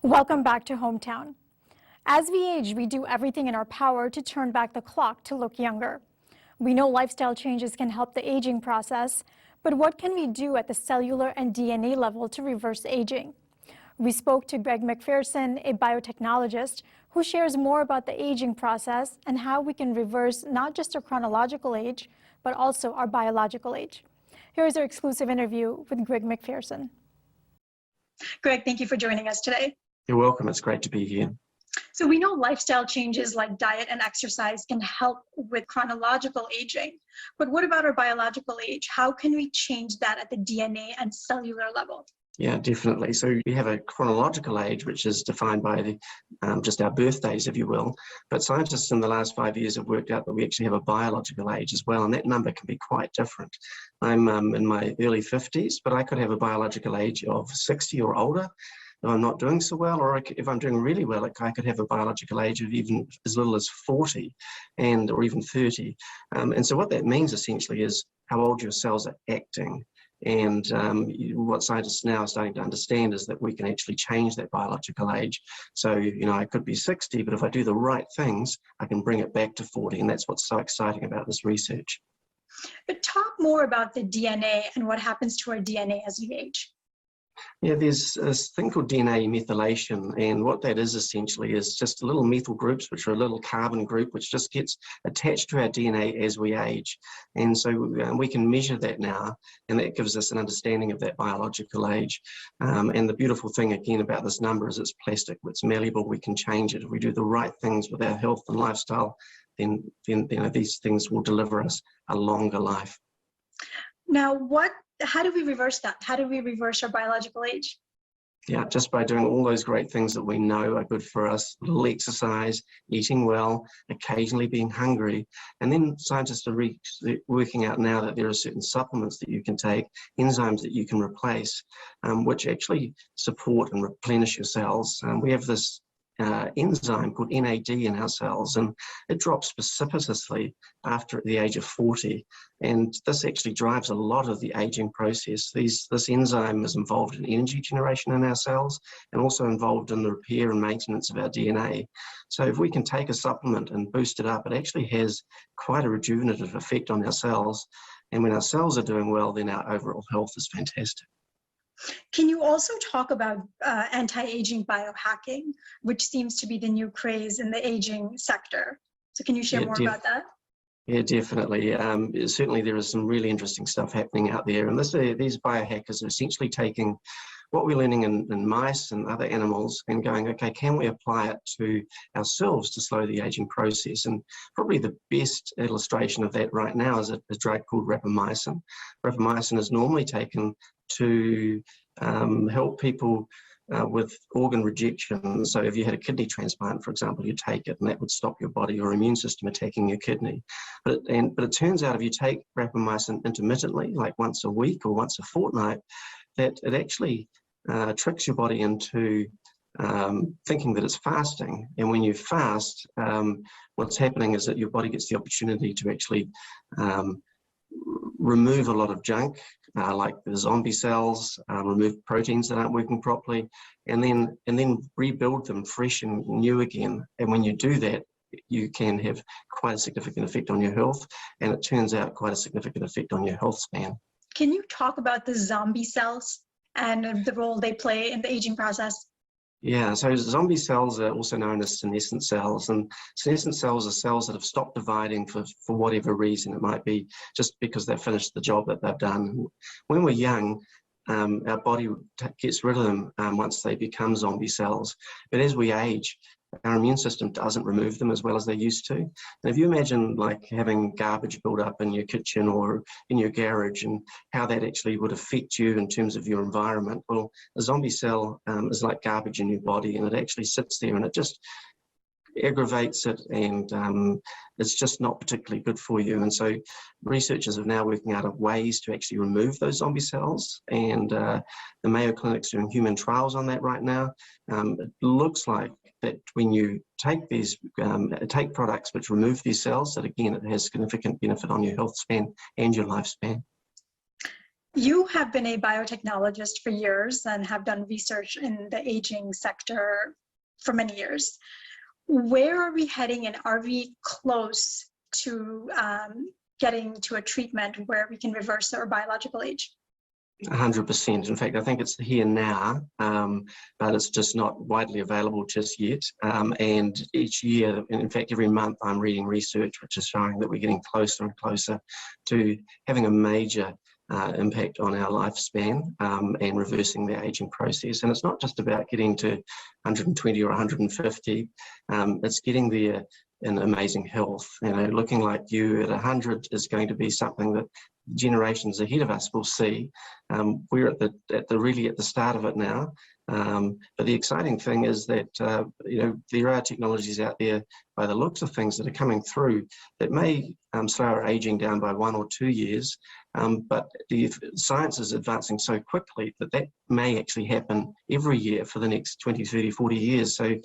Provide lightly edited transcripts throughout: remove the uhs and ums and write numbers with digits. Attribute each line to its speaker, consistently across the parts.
Speaker 1: Welcome back to Hometown. As we age, we do everything in our power to turn back the clock to look younger. We know lifestyle changes can help the aging process, but what can we do at the cellular and DNA level to reverse aging? We spoke to Greg Macpherson, a biotechnologist, who shares more about the aging process and how we can reverse not just our chronological age, but also our biological age. Here's our exclusive interview with Greg Macpherson. Greg, thank you for joining us today.
Speaker 2: You're welcome. It's great to be here.
Speaker 1: So we know lifestyle changes like diet and exercise can help with chronological aging, but what about our biological age? How can we change that at the DNA and cellular level?
Speaker 2: Yeah, definitely. So we have a chronological age, which is defined by just our birthdays, if you will. But scientists in the last 5 years have worked out that we actually have a biological age as well, and that number can be quite different. I'm in my early 50s, but I could have a biological age of 60 or older if I'm not doing so well, or if I'm doing really well, I could have a biological age of even as little as 40 or even 30. And so what that means essentially is how old your cells are acting. And what scientists now are starting to understand is that we can actually change that biological age. So, I could be 60, but if I do the right things, I can bring it back to 40. And that's what's so exciting about this research.
Speaker 1: But talk more about the DNA and what happens to our DNA as we age.
Speaker 2: Yeah, there's this thing called DNA methylation, and what that is essentially is just little methyl groups, which are a little carbon group, which just gets attached to our DNA as we age. And so we can measure that now, and that gives us an understanding of that biological age. And the beautiful thing, again, about this number is it's plastic, it's malleable, we can change it. If we do the right things with our health and lifestyle, then these things will deliver us a longer life.
Speaker 1: Now, how do we reverse that? How do we reverse our biological age?
Speaker 2: Yeah, just by doing all those great things that we know are good for us, a little exercise, eating well, occasionally being hungry. And then scientists are working out now that there are certain supplements that you can take, enzymes that you can replace, which actually support and replenish your cells. We have this enzyme called NAD in our cells, and it drops precipitously after the age of 40. And this actually drives a lot of the aging process. This enzyme is involved in energy generation in our cells and also involved in the repair and maintenance of our DNA. So if we can take a supplement and boost it up, it actually has quite a rejuvenative effect on our cells. And when our cells are doing well, then our overall health is fantastic.
Speaker 1: Can you also talk about anti-aging biohacking, which seems to be the new craze in the aging sector? So can you share more about that?
Speaker 2: Yeah, definitely. Certainly there is some really interesting stuff happening out there. And these biohackers are essentially taking what we're learning in mice and other animals and going, okay, can we apply it to ourselves to slow the aging process? And probably the best illustration of that right now is a drug called rapamycin. Rapamycin is normally taken to help people with organ rejection. So if you had a kidney transplant, for example, you take it and that would stop your body or immune system attacking your kidney. But it turns out if you take rapamycin intermittently, like once a week or once a fortnight, that it actually tricks your body into thinking that it's fasting. And when you fast, what's happening is that your body gets the opportunity to actually remove a lot of junk, like the zombie cells, remove proteins that aren't working properly, and then rebuild them fresh and new again. And when you do that, you can have quite a significant effect on your health, and it turns out quite a significant effect on your health span.
Speaker 1: Can you talk about the zombie cells and the role they play in the aging process?
Speaker 2: Yeah, so zombie cells are also known as senescent cells, and senescent cells are cells that have stopped dividing for whatever reason. It might be just because they've finished the job that they've done. When we're young, our body gets rid of them once they become zombie cells. But as we age, our immune system doesn't remove them as well as they used to. And if you imagine like having garbage build up in your kitchen or in your garage and how that actually would affect you in terms of your environment, well, a zombie cell is like garbage in your body, and it actually sits there and it just aggravates it, and it's just not particularly good for you. And so researchers are now working out of ways to actually remove those zombie cells, and the Mayo Clinic's doing human trials on that right now. It looks like that when you take take products which remove these cells, that again, it has significant benefit on your health span and your lifespan.
Speaker 1: You have been a biotechnologist for years and have done research in the aging sector for many years. Where are we heading, and are we close to getting to a treatment where we can reverse our biological age?
Speaker 2: 100%. In fact, I think it's here now, but it's just not widely available just yet. And each year, in fact, every month, I'm reading research which is showing that we're getting closer and closer to having a major impact on our lifespan and reversing the aging process. And it's not just about getting to 120 or 150, it's getting there in amazing health. You know, looking like you at 100 is going to be something that generations ahead of us will see. We're really at the start of it now. But the exciting thing is that there are technologies out there, by the looks of things, that are coming through that may slow our aging down by 1 or 2 years. But the science is advancing so quickly that may actually happen every year for the next 20, 30, 40 years. So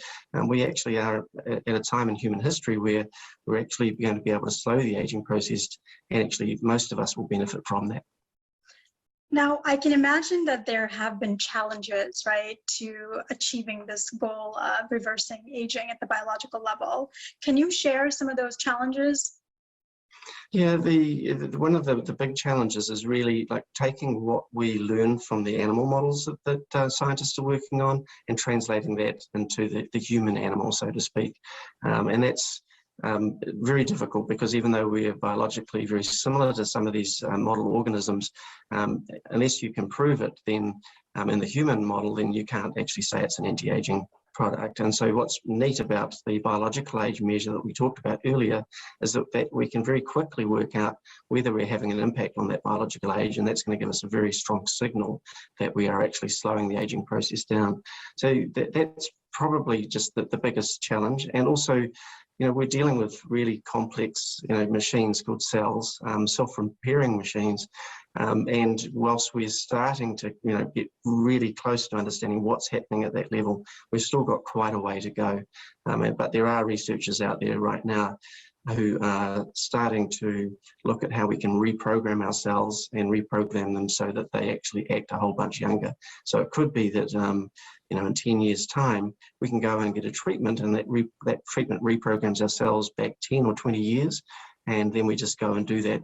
Speaker 2: we actually are at a time in human history where we're actually going to be able to slow the aging process, and actually most of us will benefit from that.
Speaker 1: Now, I can imagine that there have been challenges, right, to achieving this goal of reversing aging at the biological level. Can you share some of those challenges?
Speaker 2: Yeah, one of the big challenges is really like taking what we learn from the animal models that scientists are working on and translating that into the human animal, so to speak. And that's very difficult, because even though we are biologically very similar to some of these model organisms, unless you can prove it, then in the human model, then you can't actually say it's an anti-aging product. And so what's neat about the biological age measure that we talked about earlier is that we can very quickly work out whether we're having an impact on that biological age, and that's going to give us a very strong signal that we are actually slowing the aging process down. So that's probably just the biggest challenge. And also, we're dealing with really complex, machines called cells, self-repairing machines. And whilst we're starting to, get really close to understanding what's happening at that level, we've still got quite a way to go. But there are researchers out there right now who are starting to look at how we can reprogram our cells and reprogram them so that they actually act a whole bunch younger. So it could be that, in 10 years' time, we can go and get a treatment, and that treatment reprograms our cells back 10 or 20 years. And then we just go and do that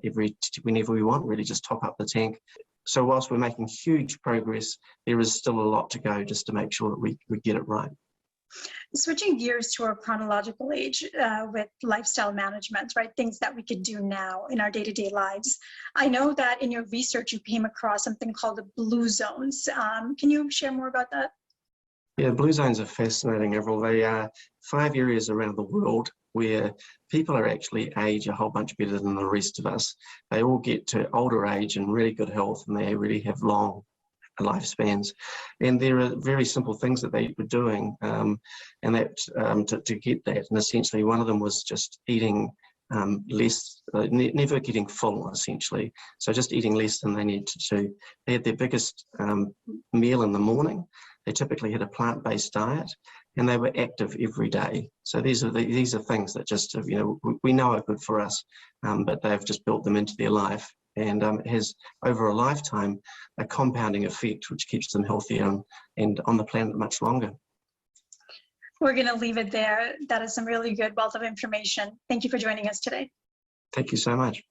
Speaker 2: whenever we want, really just top up the tank. So whilst we're making huge progress, there is still a lot to go just to make sure that we get it right.
Speaker 1: Switching gears to our chronological age with lifestyle management, right? Things that we could do now in our day-to-day lives. I know that in your research, you came across something called the blue zones. Can you share more about that?
Speaker 2: Yeah, blue zones are fascinating, Avril. They are 5 areas around the world where people are actually age a whole bunch better than the rest of us. They all get to older age and really good health, and they really have long lifespans. And there are very simple things that they were doing and that to get that. And essentially one of them was just eating less, never getting full, essentially. So just eating less than they needed to. They had their biggest meal in the morning. They typically had a plant-based diet, and they were active every day. So these are things that just, we know are good for us, but they've just built them into their life. And it has, over a lifetime, a compounding effect which keeps them healthier and on the planet much longer.
Speaker 1: We're going to leave it there. That is some really good wealth of information. Thank you for joining us today.
Speaker 2: Thank you so much.